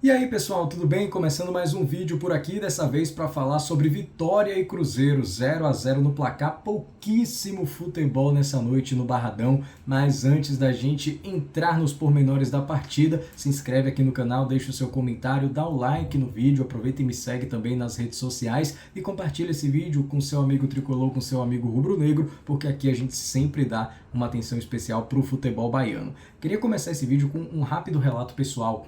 E aí pessoal, tudo bem? Começando mais um vídeo por aqui, dessa vez para falar sobre Vitória e Cruzeiro, 0-0 no placar, pouquíssimo futebol nessa noite no Barradão, mas antes da gente entrar nos pormenores da partida, se inscreve aqui no canal, deixa o seu comentário, dá o like no vídeo, aproveita e me segue também nas redes sociais e compartilha esse vídeo com seu amigo tricolor, com seu amigo rubro-negro, porque aqui a gente sempre dá uma atenção especial para o futebol baiano. Queria começar esse vídeo com um rápido relato pessoal.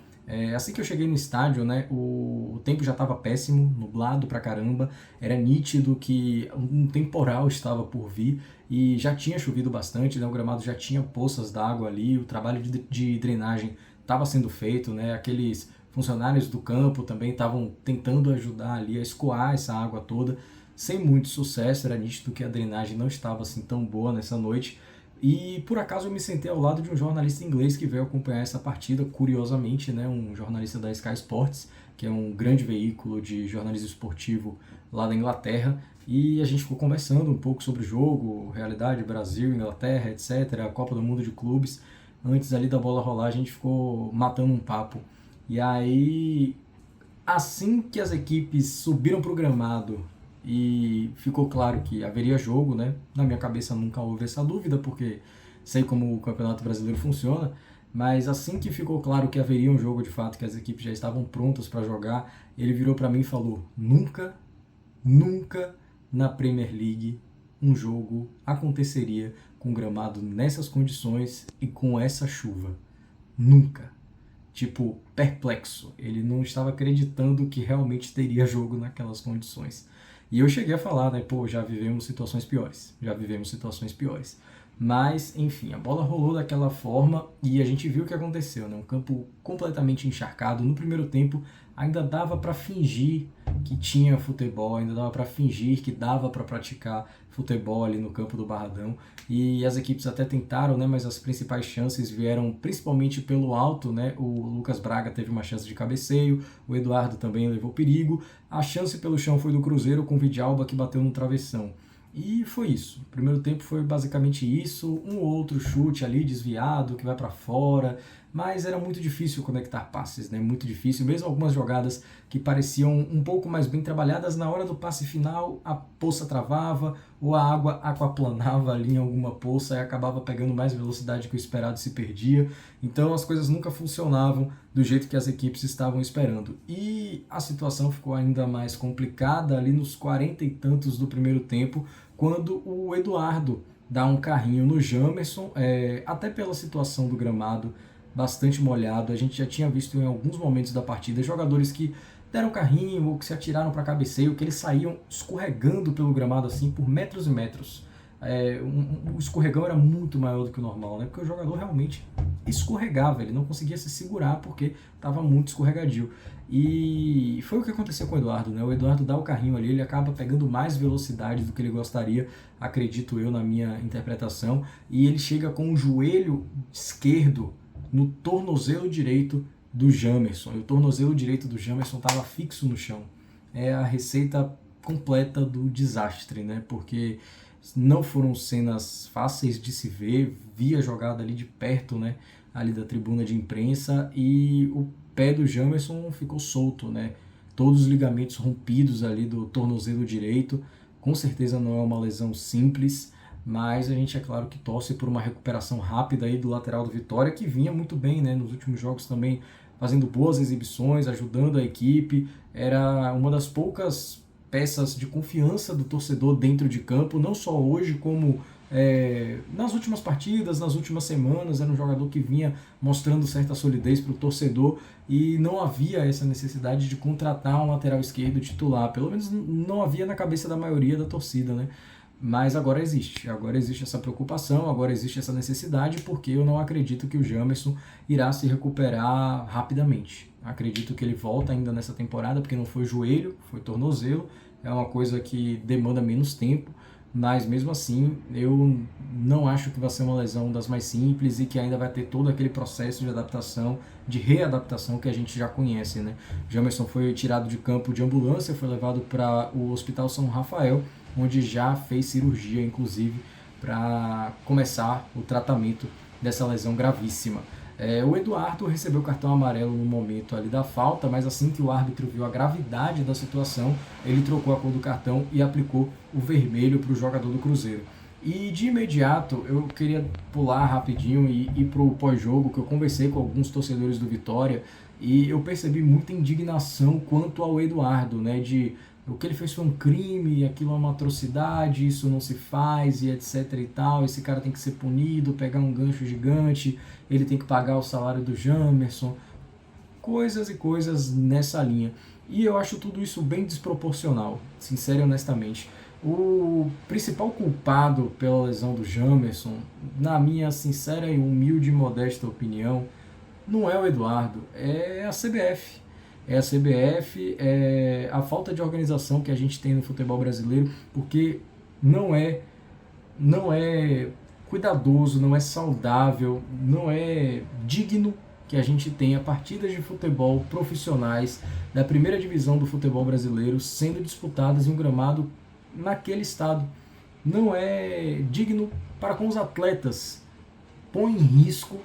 Assim que eu cheguei no estádio, né, o tempo já estava péssimo, nublado pra caramba, era nítido que um temporal estava por vir e já tinha chovido bastante, né, o gramado já tinha poças d'água ali, o trabalho de drenagem estava sendo feito, né, aqueles funcionários do campo também estavam tentando ajudar ali a escoar essa água toda, sem muito sucesso, era nítido que a drenagem não estava assim tão boa nessa noite. E por acaso eu me sentei ao lado de um jornalista inglês que veio acompanhar essa partida, curiosamente, né, um jornalista da Sky Sports, que é um grande veículo de jornalismo esportivo lá da Inglaterra, e a gente ficou conversando um pouco sobre o jogo, realidade, Brasil, Inglaterra, etc., a Copa do Mundo de Clubes. Antes ali da bola rolar, a gente ficou matando um papo. E aí, assim que as equipes subiram para o gramado e ficou claro que haveria jogo, né? Na minha cabeça nunca houve essa dúvida, porque sei como o Campeonato Brasileiro funciona, mas assim que ficou claro que haveria um jogo de fato, que as equipes já estavam prontas para jogar, ele virou para mim e falou: nunca na Premier League um jogo aconteceria com gramado nessas condições e com essa chuva. Nunca. Tipo, perplexo. Ele não estava acreditando que realmente teria jogo naquelas condições. E eu cheguei a falar, né, pô, já vivemos situações piores. Mas, enfim, a bola rolou daquela forma e a gente viu o que aconteceu, né? Um campo completamente encharcado. No primeiro tempo ainda dava para fingir que tinha futebol, ainda dava para fingir que dava para praticar futebol ali no campo do Barradão. E as equipes até tentaram, né, mas as principais chances vieram principalmente pelo alto, né? O Lucas Braga teve uma chance de cabeceio, o Eduardo também levou perigo. A chance pelo chão foi do Cruzeiro com o Vidalba que bateu no travessão. E foi isso. O primeiro tempo foi basicamente isso, um outro chute ali desviado que vai para fora, mas era muito difícil conectar passes, né? Muito difícil. Mesmo algumas jogadas que pareciam um pouco mais bem trabalhadas, na hora do passe final a poça travava ou a água aquaplanava ali em alguma poça e acabava pegando mais velocidade que o esperado, se perdia. Então as coisas nunca funcionavam do jeito que as equipes estavam esperando. E a situação ficou ainda mais complicada ali nos 40 e tantos do primeiro tempo, quando o Eduardo dá um carrinho no Jamerson, até pela situação do gramado bastante molhado. A gente já tinha visto em alguns momentos da partida jogadores que deram carrinho ou que se atiraram para cabeceio, que eles saíam escorregando pelo gramado assim por metros e metros. O escorregão era muito maior do que o normal, né? Porque o jogador realmente escorregava, ele não conseguia se segurar porque estava muito escorregadio. E foi o que aconteceu com o Eduardo, né? O Eduardo dá o carrinho ali, ele acaba pegando mais velocidade do que ele gostaria, acredito eu na minha interpretação, e ele chega com o joelho esquerdo no tornozelo direito do Jamerson. E o tornozelo direito do Jamerson estava fixo no chão. É a receita completa do desastre, né? Porque não foram cenas fáceis de se ver, vi a jogada ali de perto, né? Ali da tribuna de imprensa, e o pé do Jamerson ficou solto, né? Todos os ligamentos rompidos ali do tornozelo direito. Com certeza não é uma lesão simples, mas a gente é claro que torce por uma recuperação rápida aí do lateral do Vitória, que vinha muito bem, né? Nos últimos jogos também fazendo boas exibições, ajudando a equipe, era uma das poucas peças de confiança do torcedor dentro de campo, não só hoje, como nas últimas partidas, nas últimas semanas. Era um jogador que vinha mostrando certa solidez para o torcedor e não havia essa necessidade de contratar um lateral esquerdo titular, pelo menos não havia na cabeça da maioria da torcida, né? Mas agora existe essa preocupação, agora existe essa necessidade, porque eu não acredito que o Jamerson irá se recuperar rapidamente. Acredito que ele volta ainda nessa temporada, porque não foi joelho, foi tornozelo, é uma coisa que demanda menos tempo, mas mesmo assim eu não acho que vai ser uma lesão das mais simples e que ainda vai ter todo aquele processo de adaptação, de readaptação que a gente já conhece, né? O Jamerson foi tirado de campo de ambulância, foi levado para o Hospital São Rafael, onde já fez cirurgia, inclusive, para começar o tratamento dessa lesão gravíssima. O Eduardo recebeu o cartão amarelo no momento ali da falta, mas assim que o árbitro viu a gravidade da situação, ele trocou a cor do cartão e aplicou o vermelho para o jogador do Cruzeiro. E de imediato eu queria pular rapidinho e ir para o pós-jogo, que eu conversei com alguns torcedores do Vitória e eu percebi muita indignação quanto ao Eduardo, né, de o que ele fez foi um crime, aquilo é uma atrocidade, isso não se faz e etc e tal, esse cara tem que ser punido, pegar um gancho gigante, ele tem que pagar o salário do Jamerson, coisas e coisas nessa linha. E eu acho tudo isso bem desproporcional, sincero e honestamente. O principal culpado pela lesão do Jamerson, na minha sincera e humilde e modesta opinião, não é o Eduardo, é a CBF. É a CBF, é a falta de organização que a gente tem no futebol brasileiro, porque não é, não é cuidadoso, não é saudável, não é digno que a gente tenha partidas de futebol profissionais da primeira divisão do futebol brasileiro sendo disputadas em um gramado naquele estado. Não é digno para com os atletas. Põe em risco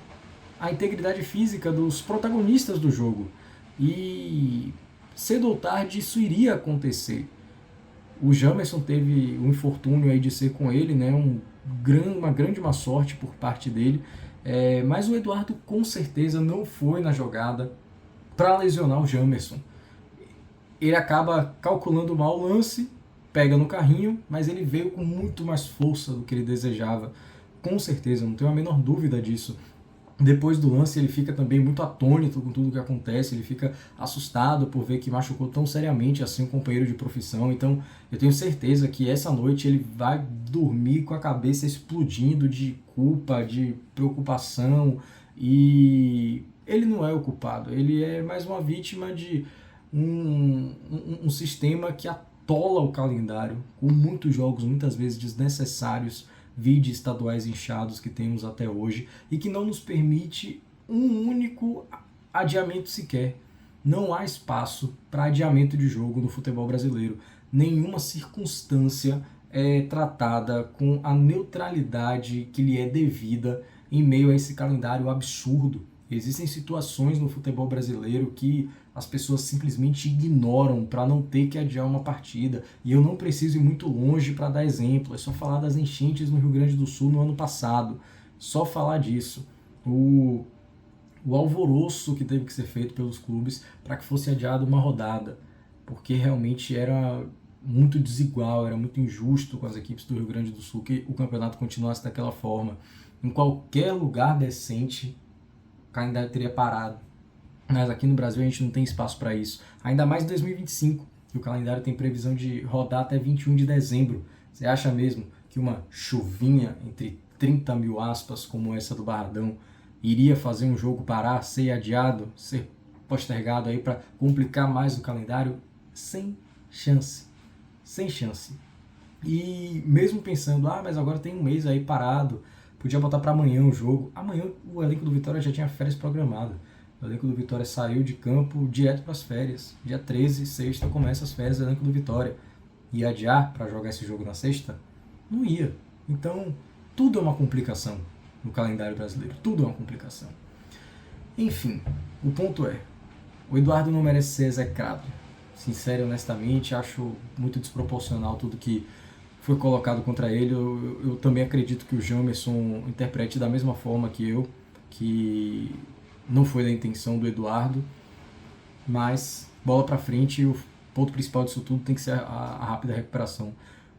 a integridade física dos protagonistas do jogo. E cedo ou tarde isso iria acontecer. O Jamerson teve um infortúnio aí de ser com ele, né? Uma grande má sorte por parte dele. Mas o Eduardo com certeza não foi na jogada para lesionar o Jamerson. Ele acaba calculando mal o lance, pega no carrinho, mas ele veio com muito mais força do que ele desejava. Com certeza, não tenho a menor dúvida disso. Depois do lance ele fica também muito atônito com tudo que acontece, ele fica assustado por ver que machucou tão seriamente assim um companheiro de profissão. Então eu tenho certeza que essa noite ele vai dormir com a cabeça explodindo de culpa, de preocupação, e ele não é o culpado, ele é mais uma vítima de um sistema que atola o calendário com muitos jogos, muitas vezes desnecessários, vide estaduais inchados que temos até hoje, e que não nos permite um único adiamento sequer. Não há espaço para adiamento de jogo no futebol brasileiro. Nenhuma circunstância é tratada com a neutralidade que lhe é devida em meio a esse calendário absurdo. Existem situações no futebol brasileiro que as pessoas simplesmente ignoram para não ter que adiar uma partida. E eu não preciso ir muito longe para dar exemplo. É só falar das enchentes no Rio Grande do Sul no ano passado. Só falar disso. O alvoroço que teve que ser feito pelos clubes para que fosse adiada uma rodada. Porque realmente era muito desigual, era muito injusto com as equipes do Rio Grande do Sul que o campeonato continuasse daquela forma. Em qualquer lugar decente, o calendário teria parado. Mas aqui no Brasil a gente não tem espaço para isso. Ainda mais em 2025, que o calendário tem previsão de rodar até 21 de dezembro. Você acha mesmo que uma chuvinha entre 30 mil aspas como essa do Barradão iria fazer um jogo parar, ser adiado, ser postergado aí para complicar mais o calendário? Sem chance. Sem chance. E mesmo pensando, mas agora tem um mês aí parado, podia botar para amanhã o jogo. Amanhã o elenco do Vitória já tinha férias programado. O elenco do Vitória saiu de campo direto para as férias. Dia 13, sexta, começa as férias do elenco do Vitória. Ia adiar para jogar esse jogo na sexta? Não ia. Então, tudo é uma complicação no calendário brasileiro. Tudo é uma complicação. Enfim, o ponto é, o Eduardo não merece ser execrado. Sincero e honestamente, acho muito desproporcional tudo que foi colocado contra ele. Eu também acredito que o Jamerson interprete da mesma forma que eu, que não foi da intenção do Eduardo, mas bola para frente, e o ponto principal disso tudo tem que ser a rápida recuperação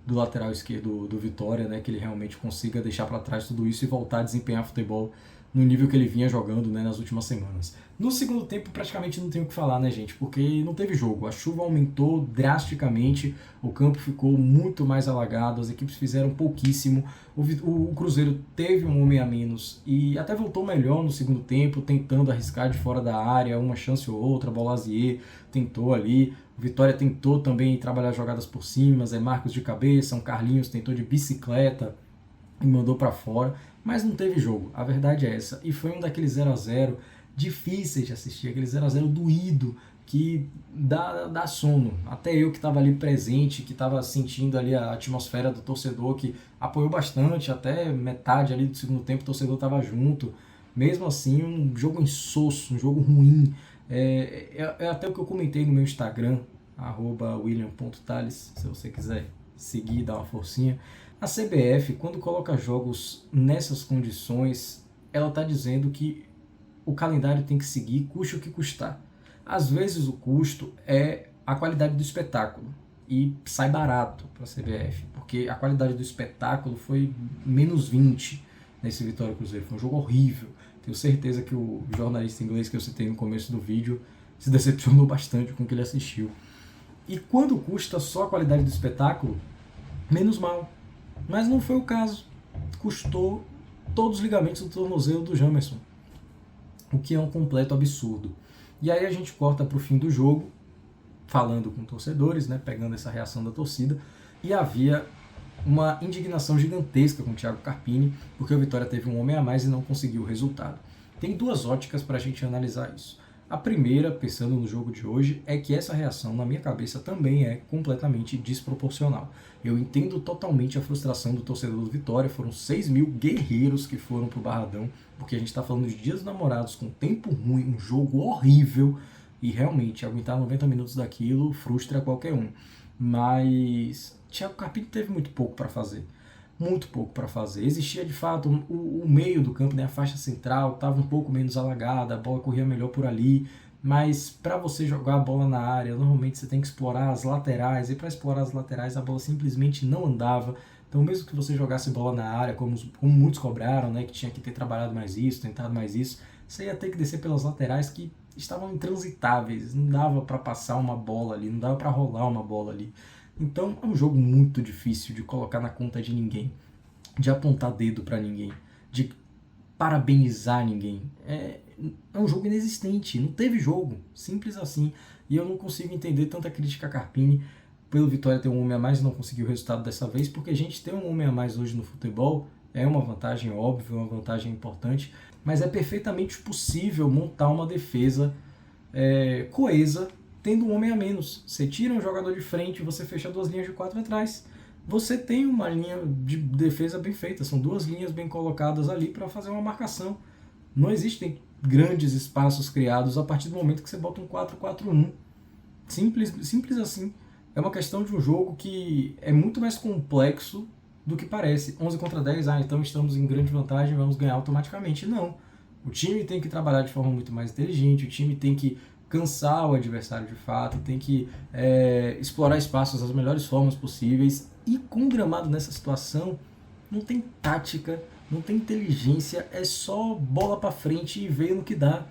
do lateral esquerdo do Vitória, né, que ele realmente consiga deixar para trás tudo isso e voltar a desempenhar futebol no nível que ele vinha jogando, né, nas últimas semanas. No segundo tempo praticamente não tem o que falar, né, gente, porque não teve jogo, a chuva aumentou drasticamente, o campo ficou muito mais alagado, as equipes fizeram pouquíssimo, o Cruzeiro teve um homem a menos e até voltou melhor no segundo tempo, tentando arriscar de fora da área, uma chance ou outra, Bolazier tentou ali, o Vitória tentou também trabalhar jogadas por cima, Zé Marcos de cabeça, um Carlinhos tentou de bicicleta e mandou para fora, mas não teve jogo, a verdade é essa. E foi um daqueles 0x0 difíceis de assistir, aquele 0x0 doído, que dá sono. Até eu que estava ali presente, que estava sentindo ali a atmosfera do torcedor, que apoiou bastante, até metade ali do segundo tempo o torcedor estava junto. Mesmo assim, um jogo insosso, um jogo ruim. É até o que eu comentei no meu Instagram, @william.tales, se você quiser seguir e dar uma forcinha. A CBF, quando coloca jogos nessas condições, ela está dizendo que o calendário tem que seguir, custe o que custar. Às vezes o custo é a qualidade do espetáculo e sai barato para a CBF, porque a qualidade do espetáculo foi -20 nesse Vitória Cruzeiro, foi um jogo horrível. Tenho certeza que o jornalista inglês que eu citei no começo do vídeo se decepcionou bastante com o que ele assistiu. E quando custa só a qualidade do espetáculo, menos mal. Mas não foi o caso. Custou todos os ligamentos do tornozelo do Jamerson, o que é um completo absurdo. E aí a gente corta para o fim do jogo, falando com torcedores, né, pegando essa reação da torcida, e havia uma indignação gigantesca com o Thiago Carpini, porque o Vitória teve um homem a mais e não conseguiu o resultado. Tem duas óticas para a gente analisar isso. A primeira, pensando no jogo de hoje, é que essa reação, na minha cabeça, também é completamente desproporcional. Eu entendo totalmente a frustração do torcedor do Vitória, foram 6 mil guerreiros que foram pro Barradão, porque a gente está falando de Dias dos Namorados, com tempo ruim, um jogo horrível, e realmente, aguentar 90 minutos daquilo frustra qualquer um. Mas Thiago Carpini teve muito pouco para fazer. Muito pouco para fazer. Existia de fato o meio do campo, né, a faixa central, estava um pouco menos alagada, a bola corria melhor por ali, mas para você jogar a bola na área, normalmente você tem que explorar as laterais, e para explorar as laterais a bola simplesmente não andava. Então, mesmo que você jogasse bola na área, como muitos cobraram, né, que tinha que ter trabalhado mais isso, tentado mais isso, você ia ter que descer pelas laterais que estavam intransitáveis, não dava para passar uma bola ali, não dava para rolar uma bola ali. Então é um jogo muito difícil de colocar na conta de ninguém, de apontar dedo para ninguém, de parabenizar ninguém. É um jogo inexistente, não teve jogo, simples assim. E eu não consigo entender tanta crítica a Carpini pelo Vitória ter um homem a mais e não conseguir o resultado dessa vez, porque a gente ter um homem a mais hoje no futebol é uma vantagem óbvia, uma vantagem importante, mas é perfeitamente possível montar uma defesa coesa tendo um homem a menos. Você tira um jogador de frente, você fecha duas linhas de 4 atrás. Você tem uma linha de defesa bem feita, são duas linhas bem colocadas ali para fazer uma marcação. Não existem grandes espaços criados a partir do momento que você bota um 4-4-1. Simples assim. É uma questão de um jogo que é muito mais complexo do que parece. 11 contra 10, então estamos em grande vantagem, vamos ganhar automaticamente. Não. O time tem que trabalhar de forma muito mais inteligente, o time tem que cansar o adversário de fato, tem que explorar espaços das melhores formas possíveis. E com o gramado nessa situação, não tem tática, não tem inteligência, é só bola para frente e veio no que dá.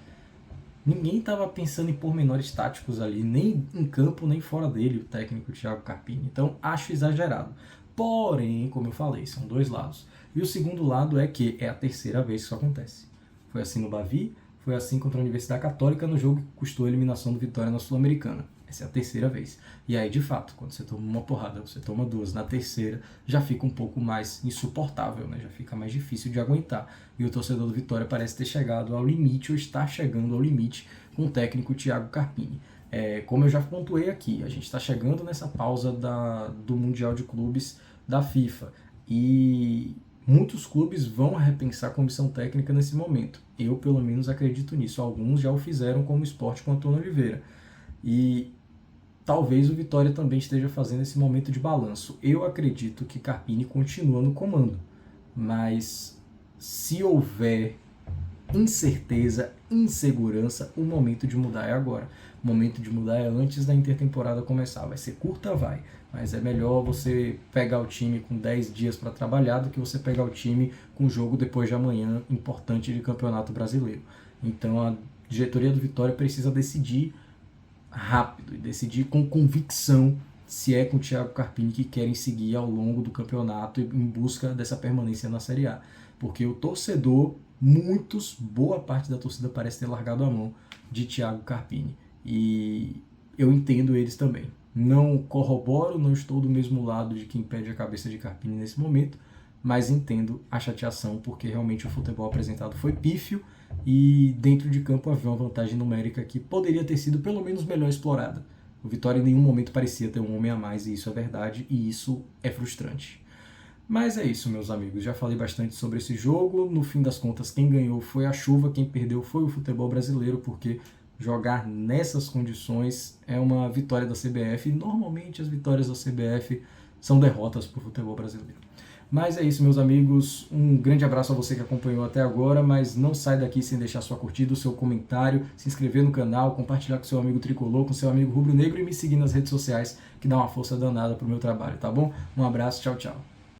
Ninguém estava pensando em pormenores táticos ali, nem em campo, nem fora dele, o técnico Thiago Carpini. Então, acho exagerado. Porém, como eu falei, são dois lados. E o segundo lado é que é a terceira vez que isso acontece. Foi assim no Bavi, foi assim contra a Universidade Católica no jogo que custou a eliminação do Vitória na Sul-Americana. Essa é a terceira vez. E aí, de fato, quando você toma uma porrada, você toma duas, na terceira já fica um pouco mais insuportável, né? Já fica mais difícil de aguentar. E o torcedor do Vitória parece ter chegado ao limite, ou está chegando ao limite, com o técnico Thiago Carpini. Como eu já pontuei aqui, a gente está chegando nessa pausa do Mundial de Clubes da FIFA. E muitos clubes vão repensar a comissão técnica nesse momento. Eu, pelo menos, acredito nisso. Alguns já o fizeram, como o Sport com Antônio Oliveira. E talvez o Vitória também esteja fazendo esse momento de balanço. Eu acredito que Carpini continua no comando, mas se houver incerteza, insegurança, o momento de mudar é agora. O momento de mudar é antes da intertemporada começar. Vai ser curta, vai, mas é melhor você pegar o time com 10 dias para trabalhar do que você pegar o time com jogo depois de amanhã importante de Campeonato Brasileiro. Então a diretoria do Vitória precisa decidir rápido e decidir com convicção se é com o Thiago Carpini que querem seguir ao longo do campeonato em busca dessa permanência na Série A. Porque o torcedor, boa parte da torcida parece ter largado a mão de Thiago Carpini. E eu entendo eles também. Não corroboro, não estou do mesmo lado de quem pede a cabeça de Carpini nesse momento, mas entendo a chateação porque realmente o futebol apresentado foi pífio e dentro de campo havia uma vantagem numérica que poderia ter sido pelo menos melhor explorada. O Vitória em nenhum momento parecia ter um homem a mais e isso é verdade e isso é frustrante. Mas é isso, meus amigos. Já falei bastante sobre esse jogo. No fim das contas, quem ganhou foi a chuva, quem perdeu foi o futebol brasileiro, porque jogar nessas condições é uma vitória da CBF. E normalmente as vitórias da CBF são derrotas para o futebol brasileiro. Mas é isso, meus amigos. Um grande abraço a você que acompanhou até agora, mas não sai daqui sem deixar sua curtida, o seu comentário, se inscrever no canal, compartilhar com seu amigo tricolor, com seu amigo rubro-negro e me seguir nas redes sociais, que dá uma força danada pro meu trabalho, tá bom? Um abraço, tchau, tchau.